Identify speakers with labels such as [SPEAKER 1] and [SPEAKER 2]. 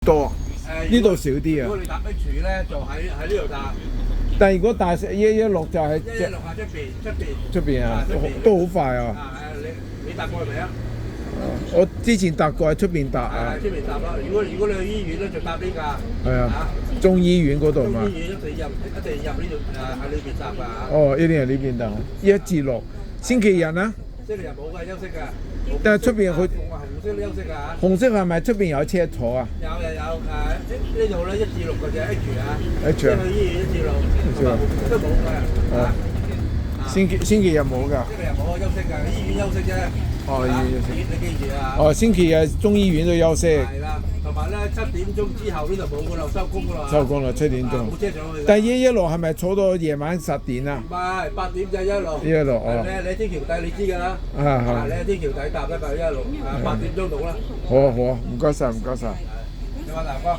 [SPEAKER 1] 多，呢度少啲啊。
[SPEAKER 2] 如果你搭 H 咧，就喺呢度搭。
[SPEAKER 1] 但係如果大116就係
[SPEAKER 2] 116喺
[SPEAKER 1] 出邊啊
[SPEAKER 2] 出邊，
[SPEAKER 1] 都好快啊！
[SPEAKER 2] 你搭過未啊？
[SPEAKER 1] 我之前搭過喺出邊搭啊。
[SPEAKER 2] 出邊搭啦。如果你去醫院咧，就搭呢架。
[SPEAKER 1] 係啊，中醫院嗰度嘛。
[SPEAKER 2] 中醫院一定入呢度喺呢邊搭㗎。
[SPEAKER 1] 哦，一定係呢邊搭，1至6。星期日啊？
[SPEAKER 2] 星期日冇㗎，休息㗎。
[SPEAKER 1] 但係出邊佢
[SPEAKER 2] 紅色都休息㗎。
[SPEAKER 1] 紅色係咪出邊有車坐啊？
[SPEAKER 2] 有呢度咧1至6嘅啫 H 啊。
[SPEAKER 1] H
[SPEAKER 2] 即係去醫院1至6，都冇㗎。
[SPEAKER 1] 星期日冇㗎。
[SPEAKER 2] 星期日冇休息㗎，醫院休息啫。
[SPEAKER 1] 哦，醫院休息。
[SPEAKER 2] 你記住啊。
[SPEAKER 1] 哦，星期日中醫院都休息。
[SPEAKER 2] 係啦，同埋咧7點鐘之後呢度冇㗎啦，收工㗎啦。
[SPEAKER 1] 收工啦，7點鐘。
[SPEAKER 2] 冇車上去。
[SPEAKER 1] 但係116係咪坐到夜晚10點啊？
[SPEAKER 2] 唔係8點就116。
[SPEAKER 1] 116哦。
[SPEAKER 2] 你喺天橋底你知㗎啦。你喺天橋底搭得㗎116，8點鐘到啦。
[SPEAKER 1] 好啊好啊，唔該晒唔該晒。
[SPEAKER 2] 有冇南哥？